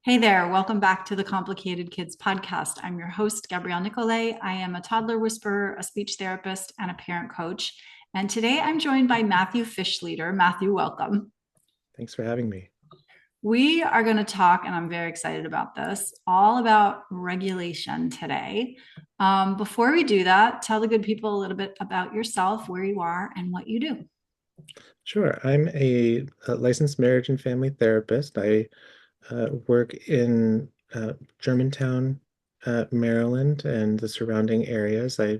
Hey there, welcome back to the Complicated Kids podcast. I'm your host, Gabriele Nicolet. I am a toddler whisperer, a speech therapist, and a parent coach. And today I'm joined by Matthew Fishleder. Matthew, welcome. Thanks for having me. We are going to talk, and I'm very excited about this, all about regulation today. Before we do that, tell the good people a little bit about yourself, where you are, and what you do. Sure. I'm a licensed marriage and family therapist. I work in Germantown, Maryland, and the surrounding areas. I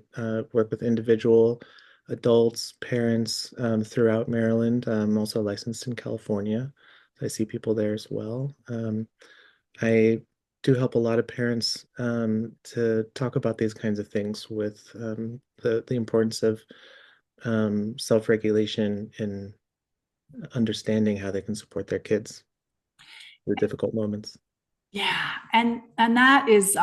work with individual adults, parents throughout Maryland. I'm also licensed in California. I see people there as well. I do help a lot of parents to talk about these kinds of things with the importance of self-regulation and understanding how they can support their kids through difficult moments. Yeah, and that is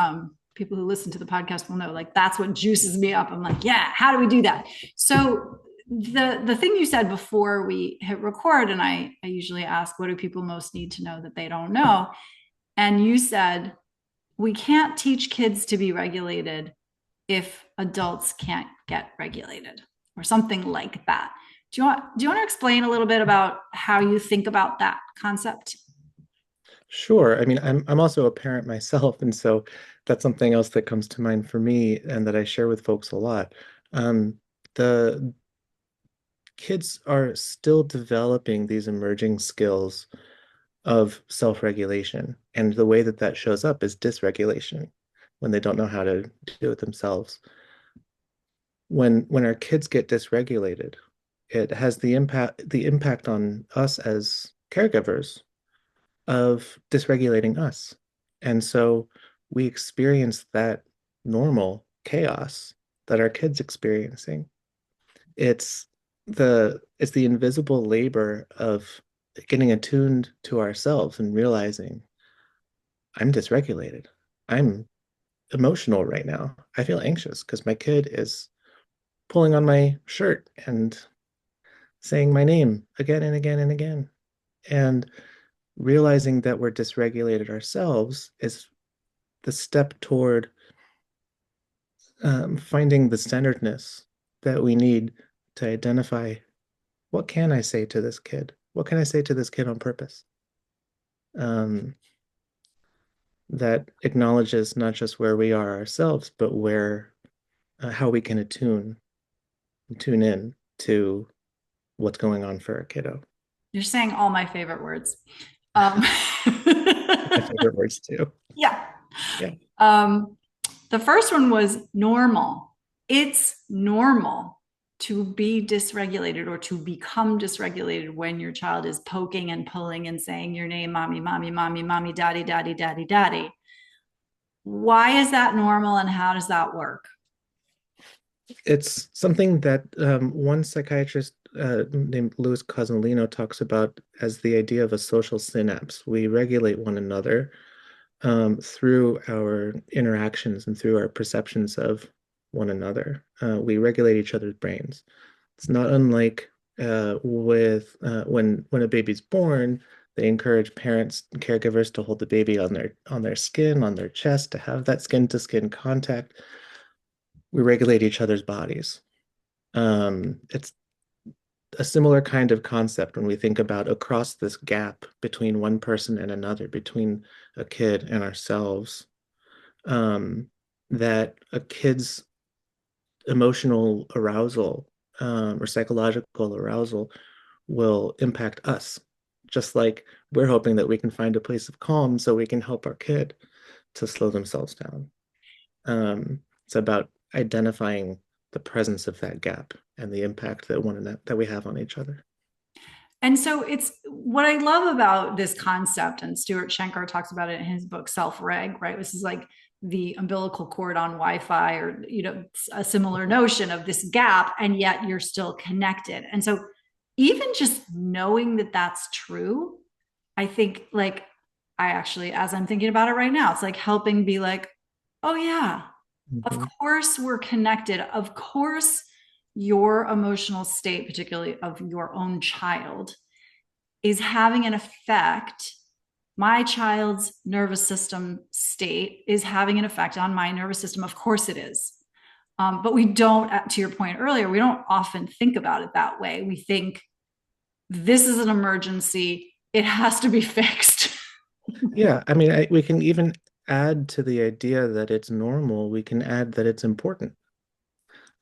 people who listen to the podcast will know like that's what juices me up. I'm like, yeah, how do we do that? So the thing you said before we hit record, and I usually ask, what do people most need to know that they don't know? And you said we can't teach kids to be regulated if adults can't get regulated, or something like that. Do you want to explain a little bit about how you think about that concept? Sure. I mean, I'm also a parent myself, and so that's something else that comes to mind for me and that I share with folks a lot. The kids are still developing these emerging skills of self-regulation, and the way that that shows up is dysregulation when they don't know how to do it themselves. When our kids get dysregulated, it has the impact on us as caregivers of dysregulating us. And so we experience that normal chaos that our kids experiencing. It's it's the invisible labor of getting attuned to ourselves and realizing I'm dysregulated. I'm emotional right now. I feel anxious because my kid is pulling on my shirt and saying my name again and again and again. And realizing that we're dysregulated ourselves is the step toward finding the centeredness that we need to identify what can I say to this kid? What can I say to this kid on purpose? Um, that acknowledges not just where we are ourselves, but where how we can tune in to what's going on for a kiddo. You're saying all my favorite words. Um, My favorite words too. yeah. Yeah. Um, the first one was normal. It's normal to be dysregulated or to become dysregulated when your child is poking and pulling and saying your name, mommy, mommy, mommy, mommy, daddy, daddy, daddy, daddy. Why is that normal and how does that work? It's something that one psychiatrist named Louis Cosmolino talks about as the idea of a social synapse. We regulate one another through our interactions and through our perceptions of one another. We regulate each other's brains. It's not unlike with when a baby's born, they encourage parents and caregivers to hold the baby on their skin, on their chest, to have that skin to skin contact. We regulate each other's bodies. It's a similar kind of concept when we think about across this gap between one person and another, between a kid and ourselves, um, that a kid's emotional arousal or psychological arousal will impact us, just like we're hoping that we can find a place of calm so we can help our kid to slow themselves down. It's about identifying the presence of that gap and the impact that we have on each other. And so it's what I love about this concept, and Stuart Shanker talks about it in his book Self-Reg, right? This is like the umbilical cord on Wi-Fi, or a similar notion of this gap, and yet you're still connected. And so even just knowing that that's true, I think like I actually, as I'm thinking about it right now, it's like helping be like, oh yeah, of Mhm. course we're connected. Of course your emotional state, particularly of your own child, is having an effect my child's nervous system state is having an effect on my nervous system. Of course it is. But we don't, to your point earlier, we don't often think about it that way. We think this is an emergency. It has to be fixed. Yeah, I mean, we can even add to the idea that it's normal, we can add that it's important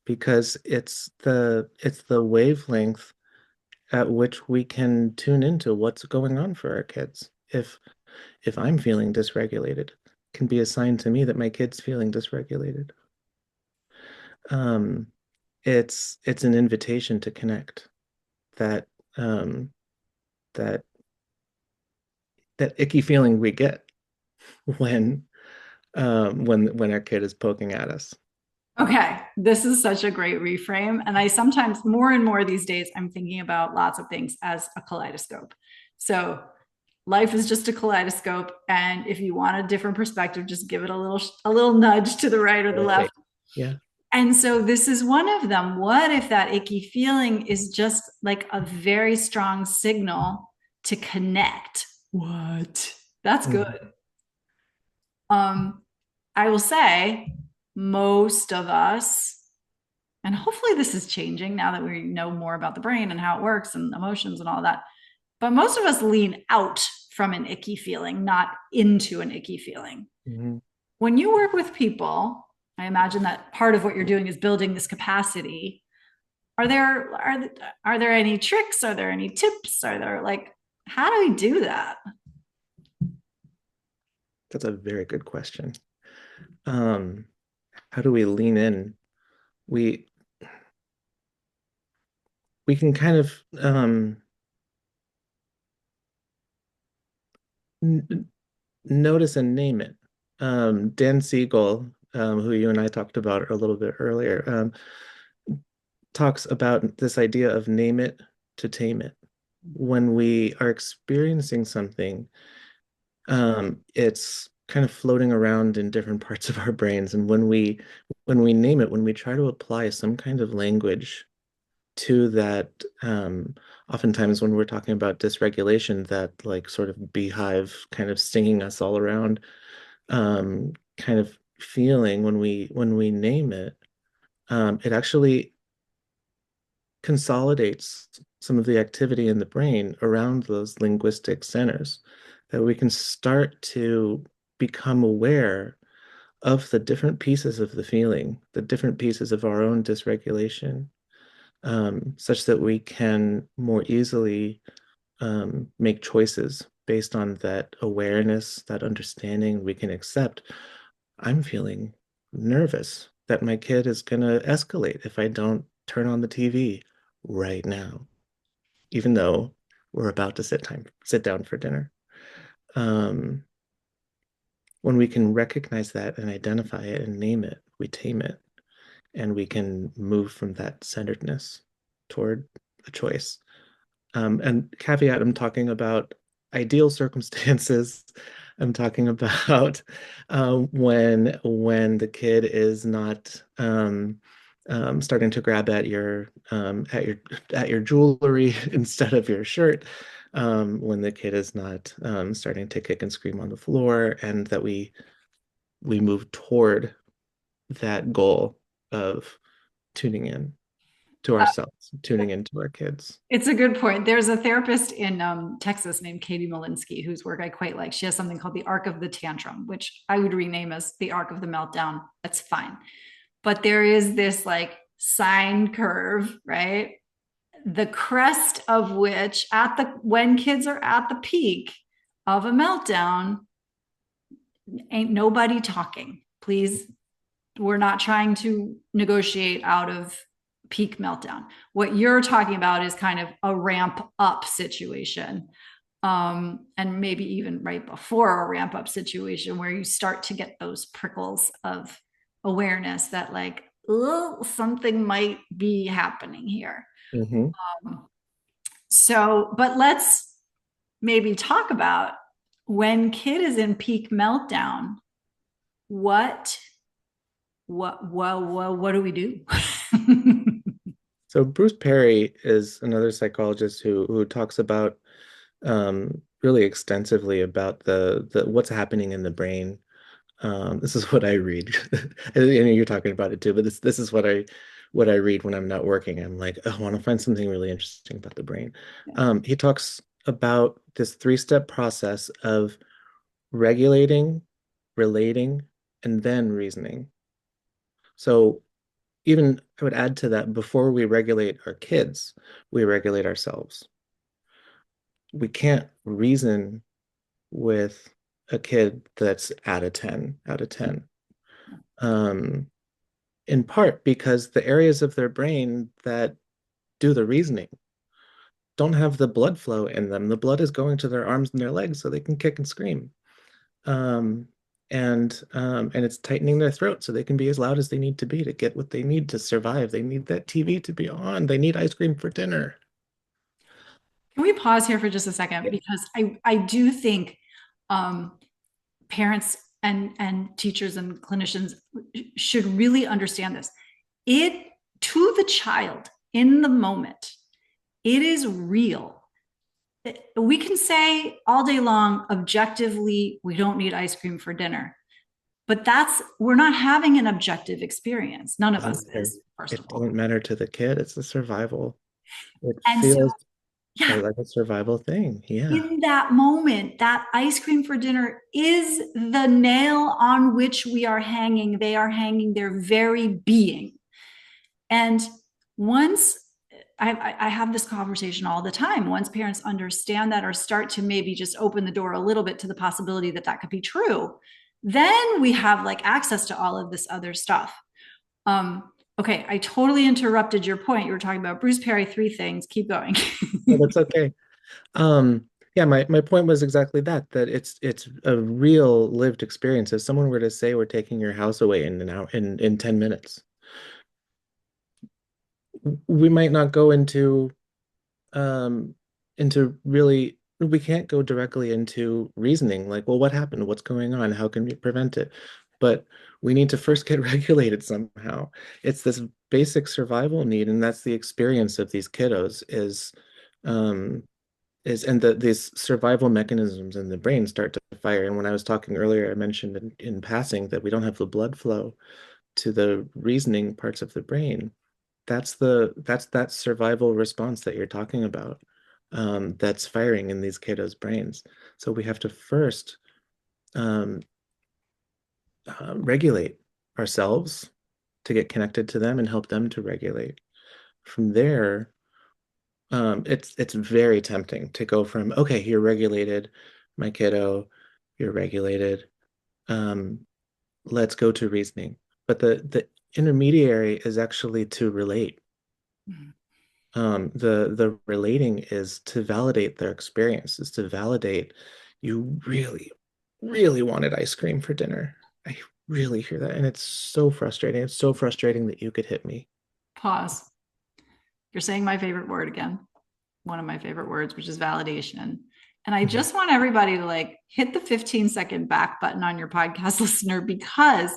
because it's the wavelength at which we can tune into what's going on for our kids. If I'm feeling dysregulated, it can be a sign to me that my kid's feeling dysregulated. Um, it's an invitation to connect that um, that that icky feeling we get when when our kid is poking at us. Okay, this is such a great reframe. And I sometimes, more and more these days, I'm thinking about lots of things as a kaleidoscope. So life is just a kaleidoscope. And if you want a different perspective, just give it a little nudge to the right or the Right. left. Yeah. And so this is one of them. What if that icky feeling is just like a very strong signal to connect? What? That's Mhm. good. Um, I will say most of us, and hopefully this is changing now that we know more about the brain and how it works and emotions and all that. But most of us lean out from an icky feeling, not into an icky feeling. Mhm. When you work with people, I imagine that part of what you're doing is building this capacity. Are there any tricks? Are there any tips? Are there like how do we do that? That's a very good question. Um, how do we lean in? We we can kind of n notice and name it. Dan Siegel, who you and I talked about a little bit earlier, talks about this idea of name it to tame it. When we are experiencing something, it's kind of floating around in different parts of our brains. And when we name it, when we try to apply some kind of language to that, oftentimes when we're talking about dysregulation, that like sort of beehive kind of stinging us all around, kind of feeling when we name it, it actually consolidates some of the activity in the brain around those linguistic centers that we can start to become aware of the different pieces of the feeling, the different pieces of our own dysregulation, such that we can more easily make choices based on that awareness, that understanding. We can accept, I'm feeling nervous that my kid is going to escalate if I don't turn on the TV right now, even though we're about to sit down for dinner. Um, when we can recognize that and identify it and name it, we tame it, and we can move from that centeredness toward a choice. And caveat, I'm talking about ideal circumstances. I'm talking about when the kid is not starting to grab at your jewelry instead of your shirt, when the kid is not starting to kick and scream on the floor, and that we move toward that goal of tuning in to ourselves, tuning into our kids. It's a good point. There's a therapist in Texas named Katie Malinsky, whose work I quite like. She has something called the arc of the tantrum, which I would rename as the arc of the meltdown. That's fine. But there is this like sine curve, right? The crest of which when kids are at the peak of a meltdown, ain't nobody talking. Please, we're not trying to negotiate out of peak meltdown. What you're talking about is kind of a ramp up situation. And maybe even right before a ramp up situation where you start to get those prickles of awareness that like, oh, something might be happening here. Mm-hmm. Um, so, but let's maybe talk about when kid is in peak meltdown, what what do we do? So Bruce Perry is another psychologist who talks about really extensively about the what's happening in the brain. This is what I read. And you're talking about it too, but this is what I read when I'm not working. I'm like, oh, I want to find something really interesting about the brain. He talks about this three-step process of regulating, relating, and then reasoning. So even I would add to that, before we regulate our kids, we regulate ourselves. We can't reason with a kid that's at a 10 out of 10. Um, in part because the areas of their brain that do the reasoning don't have the blood flow in them. The blood is going to their arms and their legs so they can kick and scream. Um, and it's tightening their throat so they can be as loud as they need to be to get what they need to survive. They need that TV to be on. They need ice cream for dinner. Can we pause here for just a second? Because I do think um, parents and teachers and clinicians should really understand this. It to the child in the moment, it is real. We can say all day long, objectively, we don't need ice cream for dinner, but we're not having an objective experience. None of us is, first of It all. doesn't matter to the kid. It's a survival. It And so, feels yeah, like a survival thing. Yeah. in that moment, that ice cream for dinner is the nail on which we are hanging. They are hanging their very being. And once I have this conversation all the time, once parents understand that or start to maybe just open the door a little bit to the possibility that that could be true, then we have like access to all of this other stuff. Okay, I totally interrupted your point. You were talking about Bruce Perry, three things. Keep going. No, that's okay. Yeah, my point was exactly that, that it's a real lived experience. If someone were to say we're taking your house away in an hour in 10 minutes, we might not go um really we can't go directly into reasoning like, well, what happened? What's going on? How can we prevent it? But we need to first get regulated somehow. It's this basic survival need, and that's the experience of these kiddos um and these survival mechanisms in the brain start to fire. And when I was talking earlier, I mentioned in passing that we don't have the blood flow to the reasoning parts of the brain. That's that survival response that you're talking about, that's firing in these kiddos' brains. So we have to first um, regulate ourselves to get connected to them and help them to regulate. From there, it's very tempting to go from, okay, you're regulated, my kiddo, you're regulated. Um, let's go to reasoning. But the intermediary is actually to relate. The relating is to validate their experience, is to validate you really, really wanted ice cream for dinner. I really hear that. And it's so frustrating. It's so frustrating that you could hit me. Pause. You're saying my favorite word again, one of my favorite words, which is validation. And I Mhm. just want everybody to like hit the 15-second back button on your podcast listener because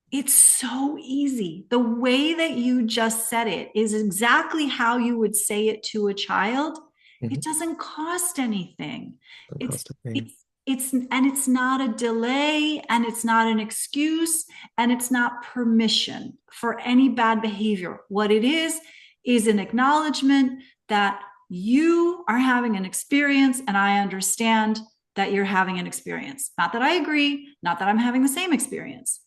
it's so easy. The way that you just said it is exactly how you would say it to a child. It Mhm. doesn't cost anything. Don't It's cost a thing. it's not a delay and it's not an excuse and it's not permission for any bad behavior. What it is an acknowledgement that you are having an experience and I understand that you're having an experience. Not that I agree, not that I'm having the same experience.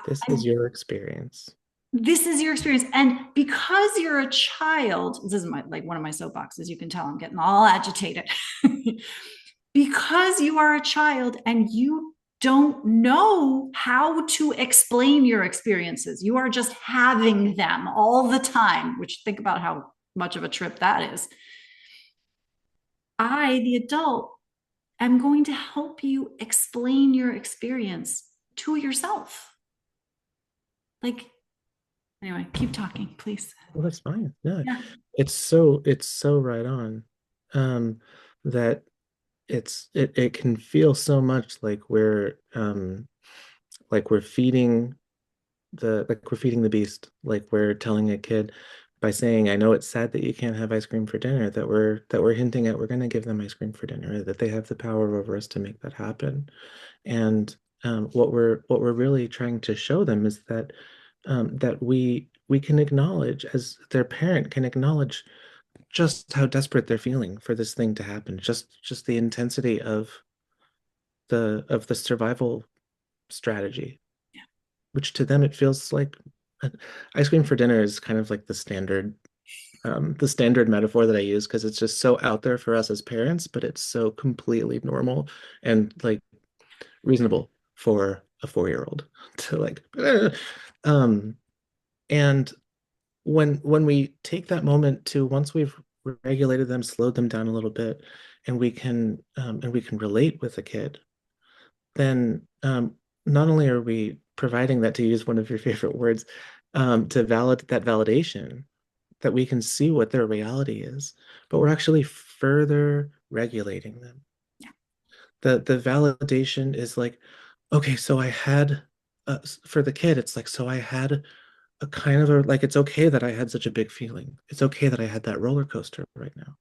This is your experience. This is your experience. And because you're a child, this is like one of my soapboxes, you can tell I'm getting all agitated. Because you are a child and you don't know how to explain your experiences, you are just having them all the time, which think about how much of a trip that is. I, the adult, am going to help you explain your experience to yourself. Like, anyway, keep talking, please. Well, that's fine. No, Yeah. it's so right on. That it can feel so much like we're feeding the beast, like we're telling a kid, by saying, I know it's sad that you can't have ice cream for dinner, that we're hinting at we're going to give them ice cream for dinner, that they have the power over us to make that happen. And what we're really trying to show them is that that we can acknowledge, as their parent can acknowledge, just how desperate they're feeling for this thing to happen, just the intensity of the survival strategy, which to them it feels like ice cream for dinner is kind of like the standard metaphor that I use because it's just so out there for us as parents, but it's so completely normal and like reasonable for a 4-year-old to like um and when we take that moment to, once we've regulated them, slowed them down a little bit, and we can relate with the kid, then not only are we providing that, to use one of your favorite words, to validate that validation, that we can see what their reality is, but we're actually further regulating them. The validation is like, okay, so I had for the kid, it's like, so I had a kind of a, like, it's okay that I had such a big feeling. It's okay that I had that roller coaster right now.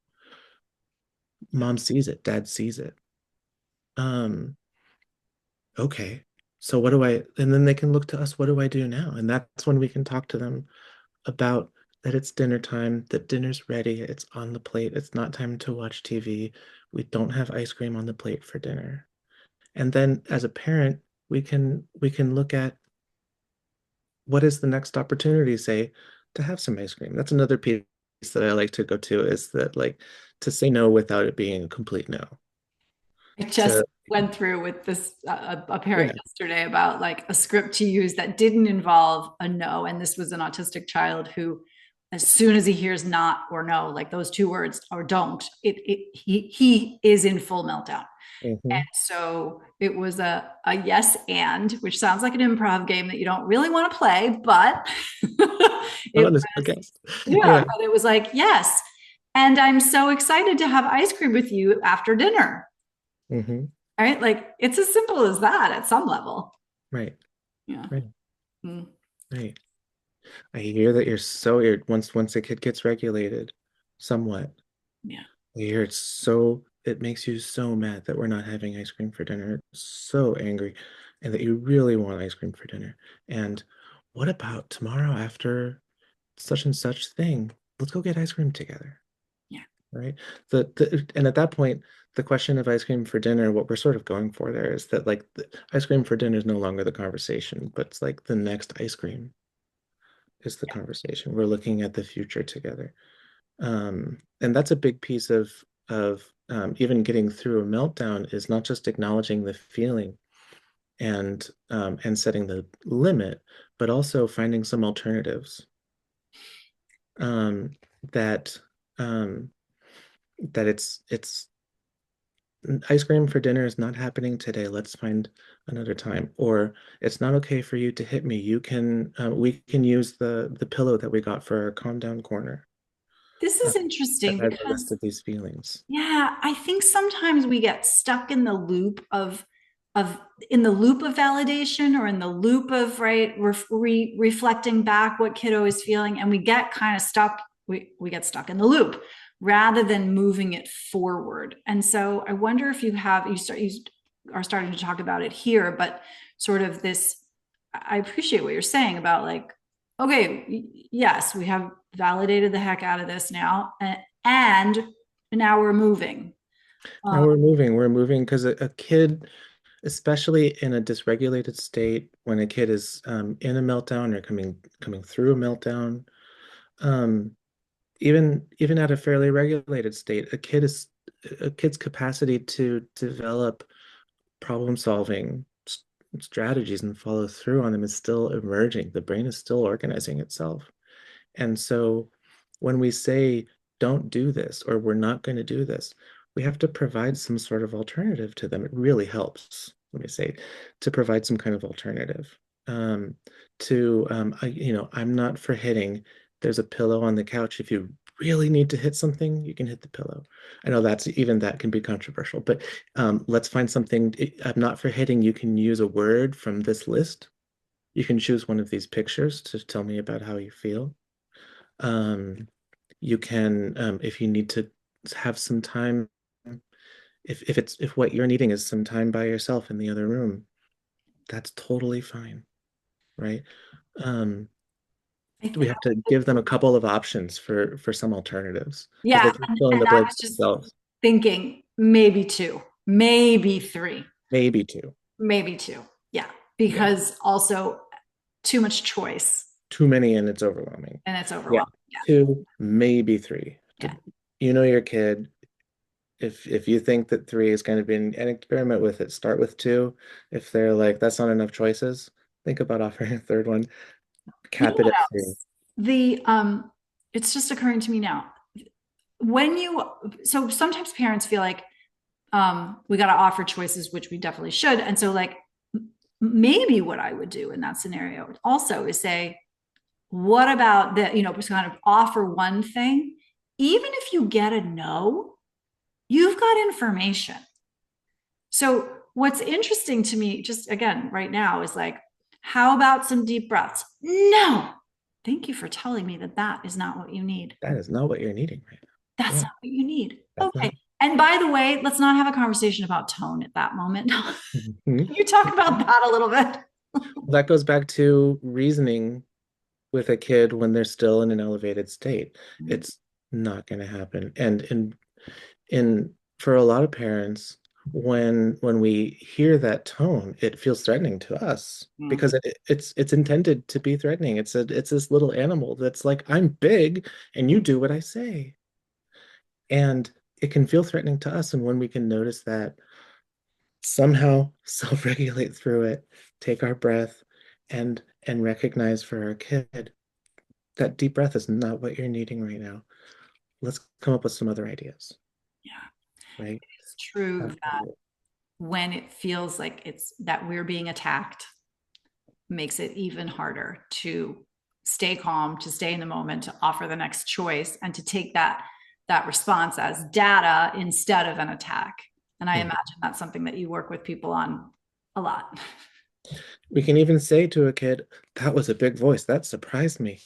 Mom sees it, dad sees it. Um, okay. So what do I, and then they can look to us, what do I do now? And that's when we can talk to them about that it's dinner time, that dinner's ready, it's on the plate, it's not time to watch TV. We don't have ice cream on the plate for dinner. And then as a parent, we can look at what is the next opportunity, say, to have some ice cream. That's another piece that I like to go to, is that, like, to say no without it being a complete no. I just To went through with this a parent Yeah. yesterday about like a script to use that didn't involve a no, and this was an autistic child who, as soon as he hears not or no, like those two words, or don't, he is in full meltdown. And Mhm. so it was a yes and, which sounds like an improv game that you don't really want to play, but Not it on this was, podcast. yeah, Yeah. but it was like, yes. And I'm so excited to have ice cream with you after dinner. Hmm. Right? Like it's as simple as that at some level. Right. Yeah. Right. Mm, Right. I hear that you're once a kid gets regulated somewhat, yeah. I hear it makes you so mad that we're not having ice cream for dinner. So angry, and that you really want ice cream for dinner. And what about tomorrow after such and such thing? Let's go get ice cream together, Yeah. right? And at that point, the question of ice cream for dinner, what we're sort of going for there is that, like, the ice cream for dinner is no longer the conversation, but it's like the next ice cream is the conversation. We're looking at the future together. And that's a big piece of even getting through a meltdown, is not just acknowledging the feeling and setting the limit, but also finding some alternatives, um, that um, that it's ice cream for dinner is not happening today. Let's find another time. Or it's not okay for you to hit me. We can use the pillow that we got for our calm down corner, This uh, is that interesting has a list because of these feelings. yeah, I think sometimes we get stuck in the loop of in the loop of validation or in the loop of right reflecting back what kiddo is feeling, and we get kind of stuck. We get stuck in the loop rather than moving it forward. And so I wonder if you are starting to talk about it here, but sort of this. I appreciate what you're saying about like, okay, yes, we have validated the heck out of this now, and now we're moving. Now Um, we're moving because a kid, especially in a dysregulated state, when a kid is in a meltdown or coming through a meltdown, um, even at a fairly regulated state, a kid's capacity to develop problem solving strategies and follow through on them is still emerging. The brain is still organizing itself. And so when we say, don't do this, or we're not going to do this, we have to provide some sort of alternative to them. It really helps, let me say, to provide some kind of alternative. Um, I'm not for hitting. There's a pillow on the couch. If you really need to hit something, you can hit the pillow. I know that can be controversial, but let's find something. I'm not for hitting. You can use a word from this list. You can choose one of these pictures to tell me about how you feel. Um, you can, if you need to have some time, if what you're needing is some time by yourself in the other room, that's totally fine, right? Um, I we th- have to give them a couple of options for some alternatives because yeah, they can fill in and the I blanks was just themselves. thinking maybe two, maybe three, Maybe two. maybe two. Yeah, Yeah. because also too much choice Too many and it's overwhelming. and it's Yeah. overwhelming. Two, maybe three. Yeah, You know your kid. If you think that three is going to be an experiment with it, start with two. If they're like, that's not enough choices, think about offering a third one. you know Cap it what at three. else? It's just occurring to me now. When you so sometimes parents feel like we got to offer choices, which we definitely should. And so, like, maybe what I would do in that scenario also is say, what about that? Just kind of offer one thing. Even if you get a no, you've got information. So, what's interesting to me, just again, right now, is like, how about some deep breaths? No, thank you for telling me that that is not what you need. That is not what you're needing right now. That's Yeah, not what you need. that's Okay. not. And by the way, let's not have a conversation about tone at that moment. Mhm. You talk about that a little bit. That goes back to reasoning with a kid when they're still in an elevated state. It's not going to happen. And in for a lot of parents, when we hear that tone, it feels threatening to us Mm. because it's intended to be threatening. It's this little animal that's like, I'm big and you do what I say. And it can feel threatening to us. And when we can notice that, somehow self-regulate through it, take our breath and recognize for our kid that deep breath is not what you're needing right now. Let's come up with some other ideas, Yeah, right? it's true that Absolutely. when it feels like it's that we're being attacked, makes it even harder to stay calm, to stay in the moment, to offer the next choice, and to take that response as data instead of an attack. And I Mhm. imagine that's something that you work with people on a lot. We can even say to a kid, that was a big voice. That surprised me.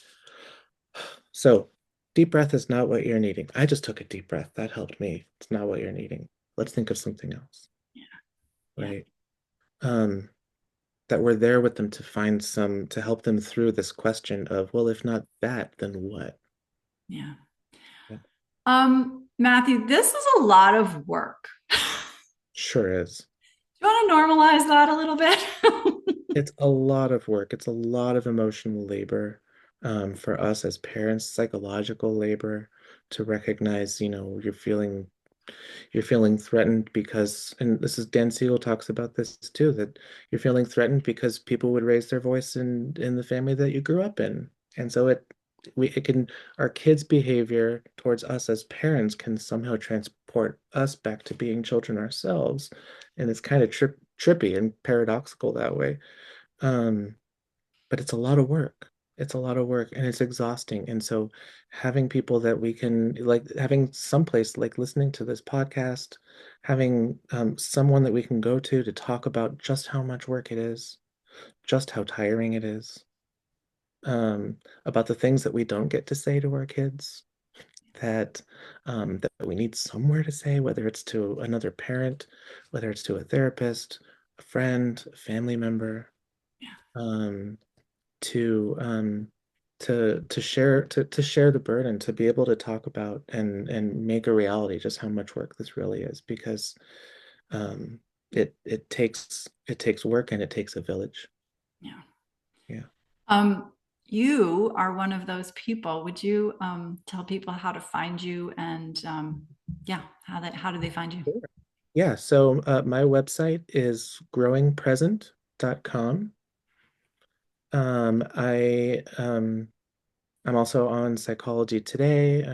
So, deep breath is not what you're needing. I just took a deep breath. That helped me. It's not what you're needing. Let's think of something else, Yeah, yeah, right? Um, that we're there with them to find to help them through this question of, well, if not that, then what? yeah. Yeah, Matthew, this is a lot of work. sure is. Do you want to normalize that a little bit? It's a lot of work. It's a lot of emotional labor for us as parents, psychological labor to recognize, you're feeling threatened because, and this is Dan Siegel talks about this too, that you're feeling threatened because people would raise their voice in the family that you grew up in. And so it can, our kids' behavior towards us as parents can somehow transport us back to being children ourselves. And it's kind of trippy and paradoxical that way. Um, but it's a lot of work. It's a lot of work and it's exhausting. And so having people that we can like having someplace like listening to this podcast, having someone that we can go to talk about just how much work it is, just how tiring it is, about the things that we don't get to say to our kids, that we need somewhere to say, whether it's to another parent, whether it's to a therapist, a friend, a family member. Yeah, Um, to to share the burden, to be able to talk about and make a reality just how much work this really is, because um it takes work and it takes a village. yeah. Yeah. You are one of those people. Would you tell people how to find you and yeah, how do they find you? Sure. Yeah, so my website is growingpresent.com. I'm also on Psychology Today.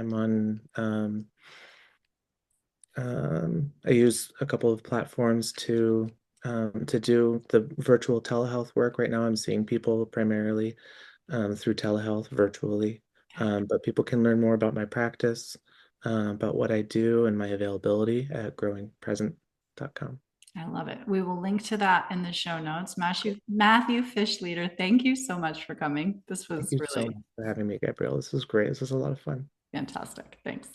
I use a couple of platforms to do the virtual telehealth work. Right now, I'm seeing people primarily through telehealth virtually, but people can learn more about my practice, about what I do, and my availability at growingpresent.com. I love it. We will link to that in the show notes. Matthew Fishleder, thank you so much for coming. This Thank was you so really much for having me, Gabrielle. This was great. This was a lot of fun. fantastic. Thanks.